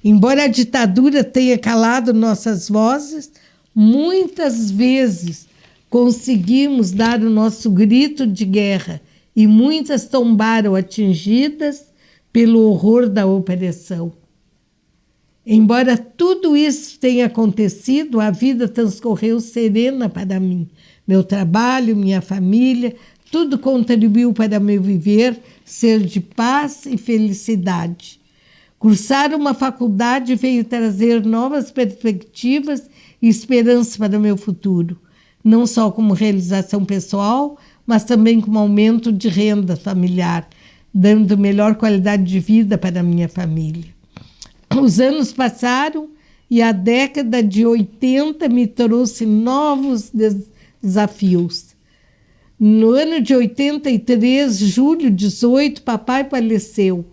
Embora a ditadura tenha calado nossas vozes, muitas vezes conseguimos dar o nosso grito de guerra e muitas tombaram atingidas pelo horror da opressão. Embora tudo isso tenha acontecido, a vida transcorreu serena para mim. Meu trabalho, minha família, tudo contribuiu para meu viver ser de paz e felicidade. Cursar uma faculdade veio trazer novas perspectivas e esperança para o meu futuro, não só como realização pessoal, mas também como aumento de renda familiar, dando melhor qualidade de vida para a minha família. Os anos passaram e a década de 80 me trouxe novos desafios. No ano de 83, julho 18, papai faleceu.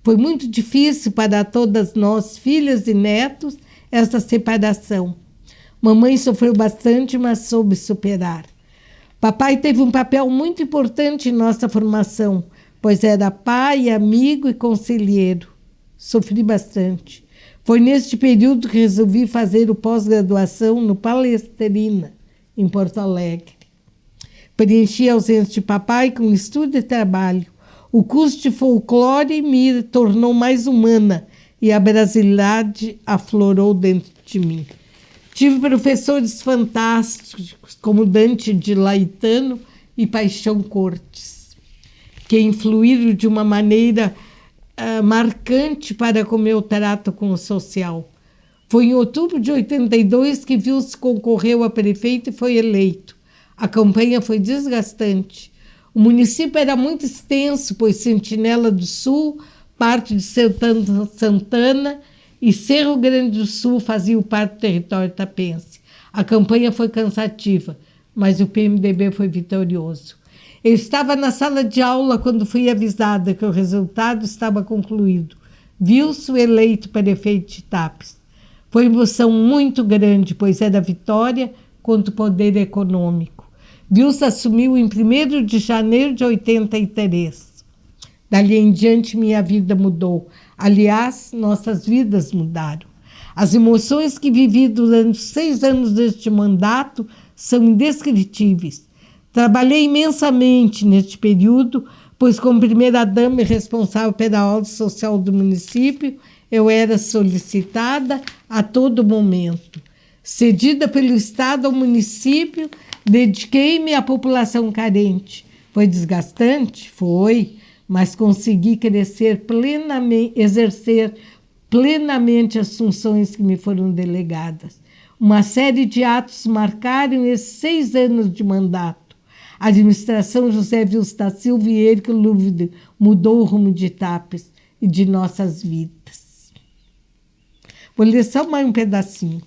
Foi muito difícil para todas nós, filhas e netos, essa separação. Mamãe sofreu bastante, mas soube superar. Papai teve um papel muito importante em nossa formação, pois era pai, amigo e conselheiro. Sofri bastante. Foi neste período que resolvi fazer o pós-graduação no Palestrina, em Porto Alegre. Preenchi a ausência de papai com estudo e trabalho. O curso de folclore me tornou mais humana e a brasilidade aflorou dentro de mim. Tive professores fantásticos, como Dante de Laetano e Paixão Cortes, que influíram de uma maneira marcante para com meu trato com o social. Foi em outubro de 82 que Wilson concorreu a prefeito e foi eleito. A campanha foi desgastante. O município era muito extenso, pois Sentinela do Sul, parte de Santana e Cerro Grande do Sul faziam parte do território tapense. A campanha foi cansativa, mas o PMDB foi vitorioso. Eu estava na sala de aula quando fui avisada que o resultado estava concluído. Wilson eleito prefeito de Tapes. Foi emoção muito grande, pois era vitória contra o poder econômico. Wilson assumiu em 1º de janeiro de 83. Dali em diante, minha vida mudou. Aliás, nossas vidas mudaram. As emoções que vivi durante os 6 anos deste mandato são indescritíveis. Trabalhei imensamente neste período, pois como primeira-dama e responsável pela ordem social do município, eu era solicitada a todo momento. Cedida pelo Estado ao município, dediquei-me à população carente. Foi desgastante? Foi, mas consegui crescer plenamente, exercer plenamente as funções que me foram delegadas. Uma série de atos marcaram esses 6 anos de mandato. A administração José Wilson da Silva e Érico Lúvido mudou o rumo de Tapes e de nossas vidas. Vou ler só mais um pedacinho.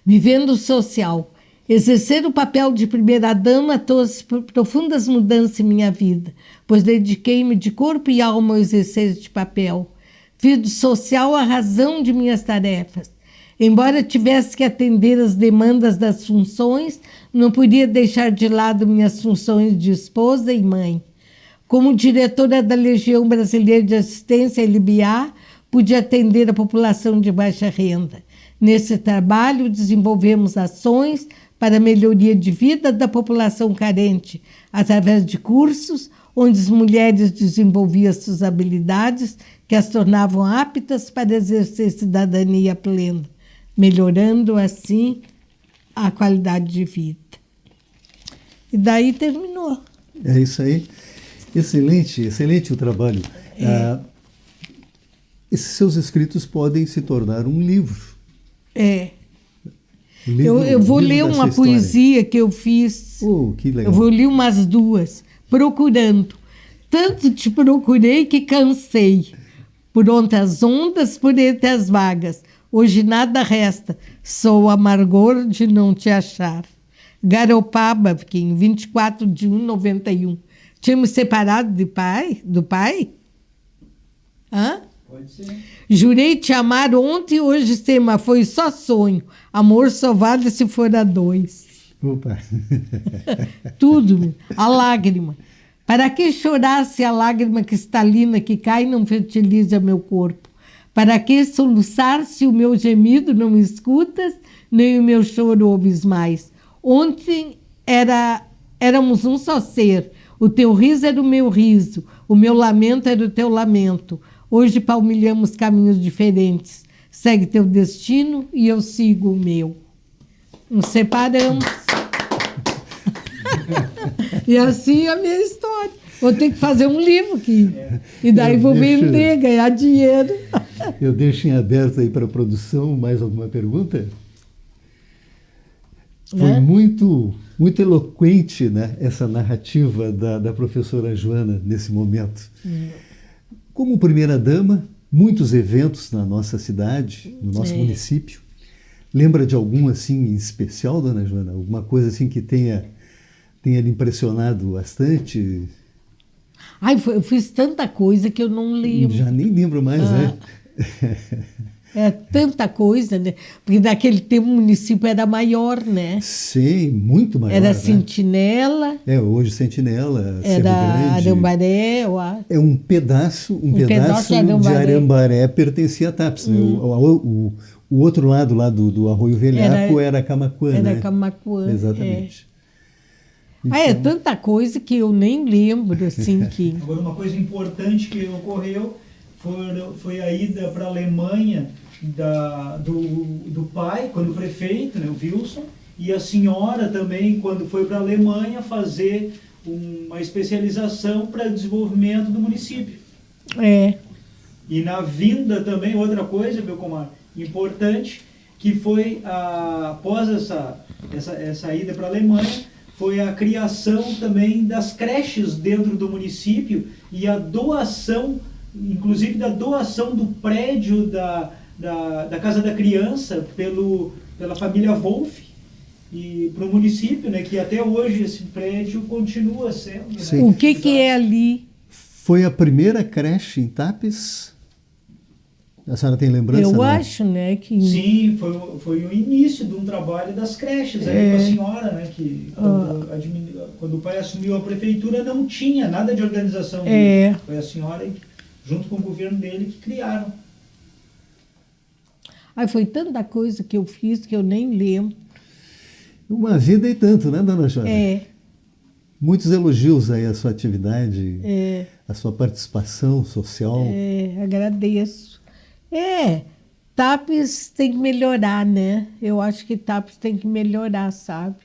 Vivendo o social. Exercer o papel de primeira-dama trouxe profundas mudanças em minha vida, pois dediquei-me de corpo e alma ao exercício de papel. Fiz do social a razão de minhas tarefas. Embora tivesse que atender às demandas das funções, não podia deixar de lado minhas funções de esposa e mãe. Como diretora da Legião Brasileira de Assistência, LBA, pude atender a população de baixa renda. Nesse trabalho, desenvolvemos ações para a melhoria de vida da população carente, através de cursos, onde as mulheres desenvolviam suas habilidades que as tornavam aptas para exercer cidadania plena, melhorando assim a qualidade de vida. E daí terminou. É isso aí. Excelente, excelente o trabalho. Esses seus escritos podem se tornar um livro. Eu vou ler uma poesia que eu fiz. Que legal. Eu vou ler umas 2, procurando. Tanto te procurei que cansei. Por onde as ondas, por entre as vagas. Hoje nada resta, só o amargor de não te achar. Garopaba, em 24 de 1 de 91. Tínhamos separado do pai? Hã? Pode ser. Jurei te amar ontem e hoje sei, mas foi só sonho. Amor só vale se for a 2. Opa! Tudo, a lágrima. Para que chorar se a lágrima cristalina que cai não fertiliza meu corpo? Para que soluçar se o meu gemido não escutas, nem o meu choro ouves mais? Ontem éramos um só ser. O teu riso era o meu riso, o meu lamento era o teu lamento. Hoje palmilhamos caminhos diferentes. Segue teu destino e eu sigo o meu. Nos separamos. E assim é a minha história. Vou ter que fazer um livro aqui. E daí vou vender, ganhar dinheiro. Eu deixo em aberto aí para a produção mais alguma pergunta? Foi muito eloquente, né, essa narrativa da professora Joana nesse momento. Como primeira-dama, muitos eventos na nossa cidade, no nosso município. Lembra de algum assim em especial, dona Joana? Alguma coisa assim que tenha lhe impressionado bastante? Eu fiz tanta coisa que eu não lembro. Já nem lembro mais, né? É tanta coisa, né? Porque naquele tempo o município era maior, né? Sim, muito maior. Era né? Sentinela. Hoje Sentinela, era Cerro Grande. Arambaré, eu acho. É um pedaço de Arambaré pertencia a TAPS. Né? O outro lado lá do Arroio Velhaco era Camaquã, Era né? Camaquã. Exatamente. Então... é tanta coisa que eu nem lembro, assim, que... Agora, uma coisa importante que ocorreu foi a ida para a Alemanha do pai, quando prefeito, né, o Wilson, e a senhora também, quando foi para a Alemanha fazer uma especialização para desenvolvimento do município. E na vinda também, outra coisa, Belcomar, importante, que foi, após essa ida para a Alemanha, foi a criação também das creches dentro do município e a doação, inclusive da doação do prédio da Casa da Criança pela família Wolff e para o município, né, que até hoje esse prédio continua sendo. Né? O que é ali? Foi a primeira creche em Tapes? A senhora tem lembrança? Eu acho, né? Que... Sim, foi o início de um trabalho das creches aí com a senhora, né? Que quando o pai assumiu a prefeitura não tinha nada de organização disso. Foi a senhora, junto com o governo dele, que criaram. Foi tanta coisa que eu fiz que eu nem lembro. Uma vida e tanto, né, dona Joana? Muitos elogios aí à sua atividade, à sua participação social. Agradeço. Tapes tem que melhorar, né? Eu acho que Tapes tem que melhorar, sabe?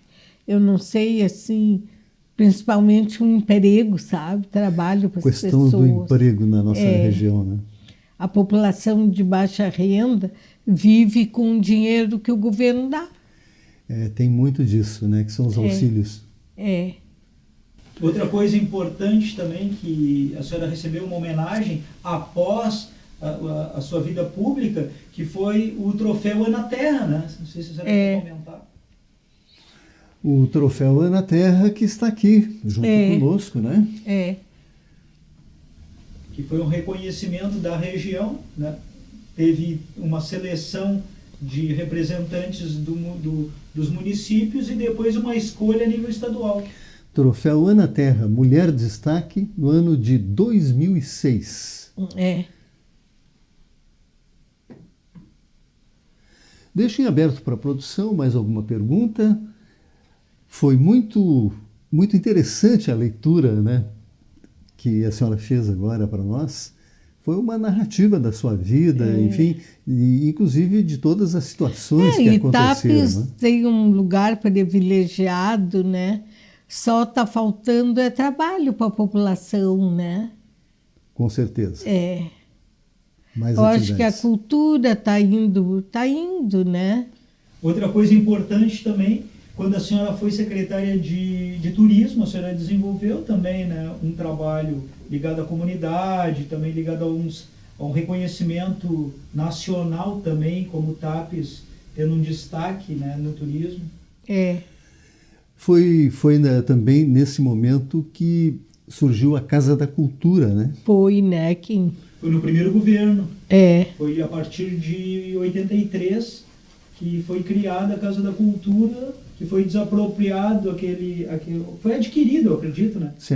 Eu não sei, assim, principalmente um emprego, sabe? Trabalho para as pessoas. Questão do emprego na nossa região, né? A população de baixa renda vive com o dinheiro que o governo dá. Tem muito disso, né? Que são os auxílios. Outra coisa importante também, que a senhora recebeu uma homenagem após a sua vida pública, que foi o troféu Ana Terra, né? Não sei se a senhora quer comentar. O troféu Ana Terra que está aqui, junto conosco, né? Que foi um reconhecimento da região, né? Teve uma seleção de representantes dos municípios e depois uma escolha a nível estadual. Troféu Ana Terra, Mulher Destaque, no ano de 2006. Deixo em aberto para a produção mais alguma pergunta. Foi muito interessante a leitura, né, que a senhora fez agora para nós foi uma narrativa da sua vida, enfim, e inclusive de todas as situações que aconteceram. Itápolis, né? Tem um lugar privilegiado, né? Só está faltando trabalho para a população, né? Com certeza. Mais Eu acho que a atividades. cultura está indo, né? Outra coisa importante também, quando a senhora foi secretária de turismo, a senhora desenvolveu também, né, um trabalho ligado à comunidade, também ligado a um reconhecimento nacional também, como TAPES tendo um destaque, né, no turismo. Foi também nesse momento que surgiu a Casa da Cultura, né? Foi, né, Kim? Foi no primeiro governo. Foi a partir de 83 que foi criada a Casa da Cultura, que foi desapropriado foi adquirido, eu acredito, né? Sim,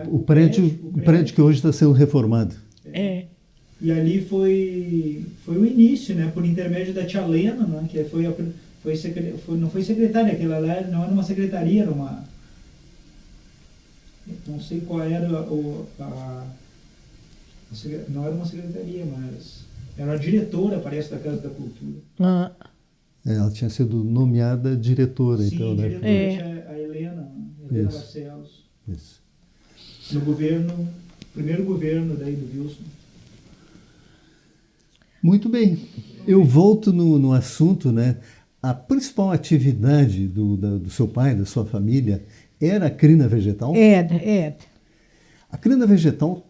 o prédio que hoje está sendo reformado. E ali foi o início, né? Por intermédio da tia Lena, né? Que não foi secretária, aquela lá não era uma secretaria, era uma... Não sei qual era não era uma secretaria, mas era a diretora, parece, da Casa da Cultura. Ela tinha sido nomeada diretora, Sim, então, né? diretora, a Helena Barcelos. Isso. No primeiro governo daí do Wilson. Muito bem. Eu volto no assunto, né? A principal atividade do seu pai, da sua família, era a crina vegetal? Era. A crina vegetal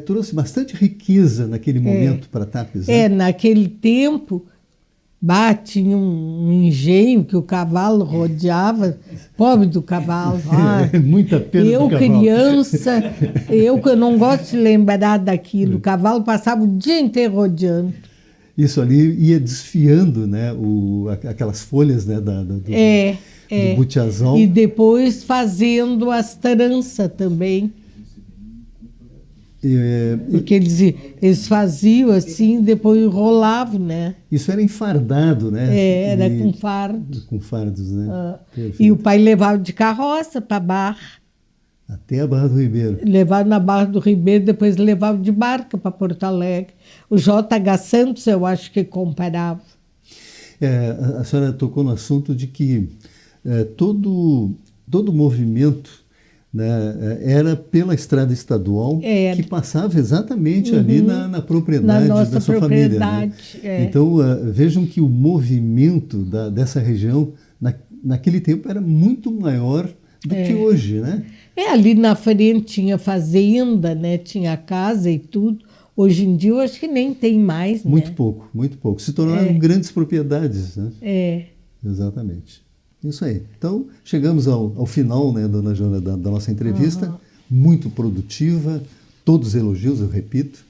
trouxe bastante riqueza naquele momento para Tapes, né? Naquele tempo, tinha um engenho que o cavalo rodeava, pobre do cavalo. Muita pena do cavalo. Criança, que eu não gosto de lembrar daquilo, o cavalo passava o dia inteiro rodeando. Isso ali ia desfiando, né, aquelas folhas, né, do butiazol. E depois fazendo as tranças também. Porque eles faziam assim, depois enrolavam, né? Isso era enfardado, né? Era com fardo. Com fardos, né? E o pai levava de carroça para a Barra. Até a Barra do Ribeiro. Levava na Barra do Ribeiro, depois levava de barca para Porto Alegre. O J.H. Santos, eu acho que comparava. A senhora tocou no assunto de que todo o movimento, né, era pela estrada estadual que passava exatamente ali na propriedade da sua família. Né? Então, vejam que o movimento dessa região, naquele tempo, era muito maior do que hoje, né? Ali na frente tinha fazenda, né? Tinha casa e tudo. Hoje em dia eu acho que nem tem mais, né? Muito pouco. Se tornaram grandes propriedades, né? Exatamente. Isso aí. Então, chegamos ao final, né, dona Joana, da nossa entrevista. Muito produtiva, todos os elogios, eu repito.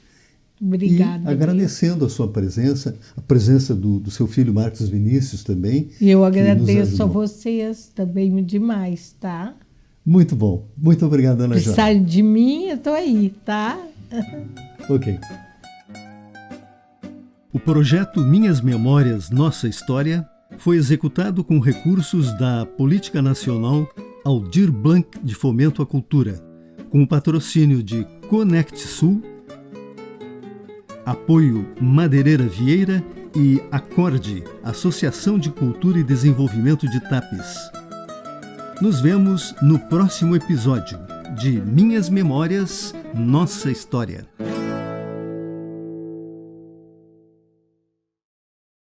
Obrigada. E agradecendo a sua presença, a presença do seu filho Marcos Vinícius também. E eu agradeço a vocês também demais, tá? Muito bom. Muito obrigado, dona Joana. Sai de mim, eu estou aí, tá? Ok. O projeto Minhas Memórias, Nossa História foi executado com recursos da Política Nacional Aldir Blanc de Fomento à Cultura, com o patrocínio de Conect Sul, apoio Madeireira Vieira e Acorde, Associação de Cultura e Desenvolvimento de Tapes. Nos vemos no próximo episódio de Minhas Memórias, Nossa História.